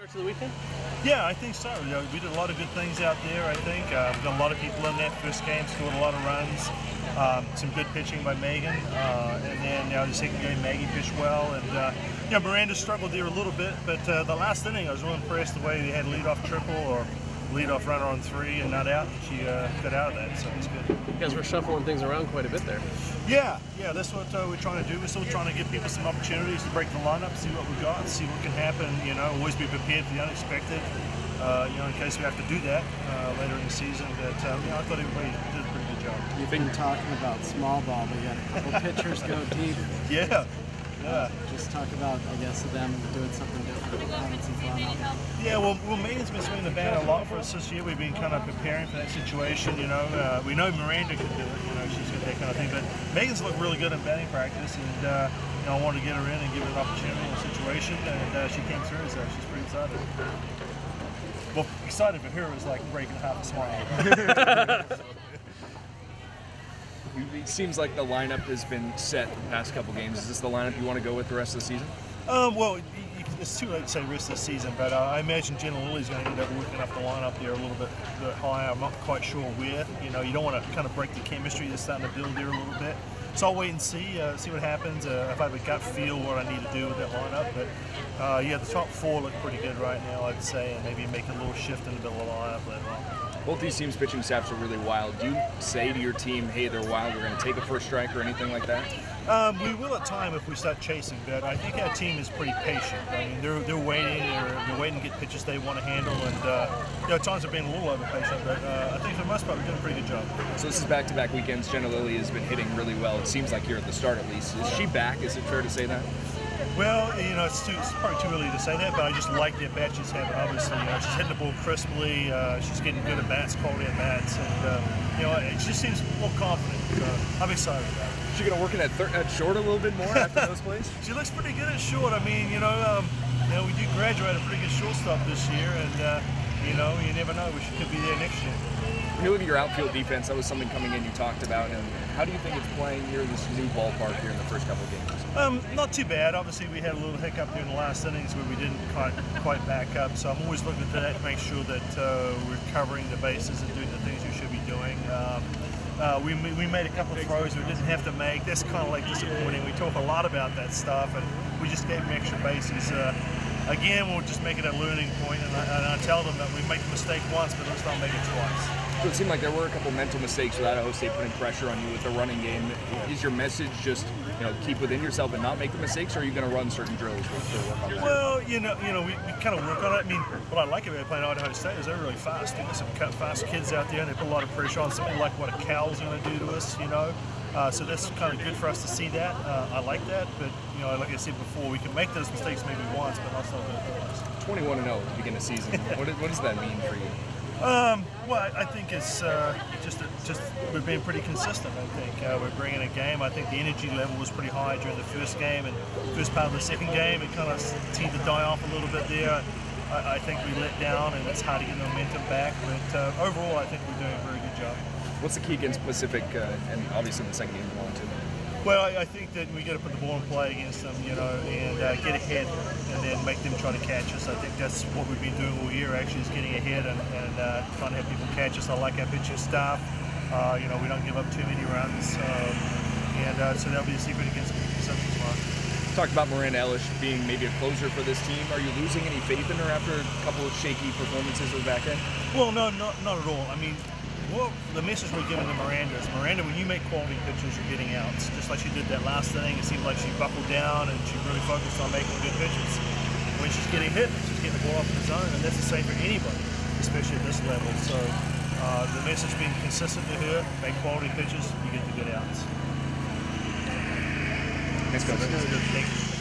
start to the weekend? Yeah, I think so. You know, we did a lot of good things out there, I think. We got a lot of people in that first game, scored a lot of runs. Some good pitching by Megan. And then the second game, Maggie pitched well. And Miranda struggled there a little bit, but the last inning, I was really impressed the way they had leadoff triple or leadoff runner on 3 and not out. She got out of that, so it's good. You guys were shuffling things around quite a bit there. Yeah, that's what we're trying to do. We're still trying to give people some opportunities to break the lineup, see what we got, see what can happen. Always be prepared for the unexpected. In case we have to do that later in the season. But I thought everybody did a pretty good job. You've been talking about small ball, but you got a couple pitchers go deep. Yeah. Just talk about, I guess, them doing something different, having some fun out there. Yeah, well, Megan's been swinging the bat a lot for us this year. We've been kind of preparing for that situation. We know Miranda could do it. She's got that kind of thing. But Megan's looked really good in batting practice, and I wanted to get her in and give her an opportunity in a situation, and she came through, so she's pretty excited. Well, excited for her is like breaking half a smile. It seems like the lineup has been set the past couple games. Is this the lineup you want to go with the rest of the season? Well, it's too late to say rest of the season, but I imagine Jenna Lily's going to end up working up the lineup there a little bit higher. I'm not quite sure where. You don't want to kind of break the chemistry that's starting to build there a little bit. So I'll wait and see what happens. If I have a gut feel what I need to do with that lineup, but the top 4 look pretty good right now, I'd say, and maybe make a little shift in the middle of the lineup later on. Both these teams' pitching staffs are really wild. Do you say to your team, hey, they're wild, we're going to take a first strike or anything like that? We will at time if we start chasing, but I think our team is pretty patient. I mean, they're waiting, they're waiting to get pitches they want to handle, and at times they're being a little over-patient, but I think for the most part we're doing a pretty good job. So this is back-to-back weekends. Jenna Lily has been hitting really well, it seems like here at the start at least. Is she back? Is it fair to say that? Well, it's probably too early to say that, but I just like the at-bat she's having, obviously. She's hitting the ball crisply, she's getting good at bats, quality at bats, and it just seems more confident. So I'm excited about it. Is she going to work in at short a little bit more after those plays? She looks pretty good at short. I mean, we do graduate a pretty good shortstop this year, and you never know, she could be there next year. When you look at your outfield defense, that was something coming in you talked about, and how do you think it's playing here in this new ballpark here in the first couple of games? Not too bad. Obviously, we had a little hiccup during the last innings where we didn't quite back up, so I'm always looking at that to make sure that we're covering the bases and doing the things we should be doing. We made a couple of throws we didn't have to make. That's kind of like disappointing. We talk a lot about that stuff, and we just gave them extra bases. Again, we'll just make it a learning point, and I tell them that we make the mistake once, but let's not make it twice. So it seemed like there were a couple mental mistakes with Idaho State putting pressure on you with the running game. Is your message just keep within yourself and not make the mistakes, or are you going to run certain drills to work on that? Well, we kind of work on it. I mean, what I like about playing Idaho State is they're really fast. There's some fast kids out there, and they put a lot of pressure on. Something like what a Cal's going to do to us, So that's kind of good for us to see that. I like that, but like I said before, we can make those mistakes maybe once, but not so good twice. 21-0 at the beginning of the season. What does that mean for you? Well, I think it's just we're being pretty consistent. I think we're bringing a game. I think the energy level was pretty high during the first game, and first part of the second game it kind of seemed to die off a little bit there. I think we let down, and it's hard to get the momentum back. But overall, I think we're doing a very good job. What's the key against Pacific, and obviously in the second game you want to? Well, I think that we got to put the ball in play against them, and get ahead, and then make them try to catch us. I think that's what we've been doing all year. Actually, is getting ahead and trying to have people catch us. I like our pitching staff. We don't give up too many runs, so that'll be the secret against Pacific tomorrow. Talked about Miranda Elish being maybe a closer for this team. Are you losing any faith in her after a couple of shaky performances at the back end? Well, no, not at all. I mean, the message we're giving to Miranda is, Miranda, when you make quality pitches, you're getting outs. Just like she did that last inning, it seemed like she buckled down and she really focused on making good pitches. When she's getting hit, she's getting the ball off in the zone, and that's the same for anybody, especially at this level. So the message being consistent to her, make quality pitches, you get the good outs. Thanks, Coach. Thank you.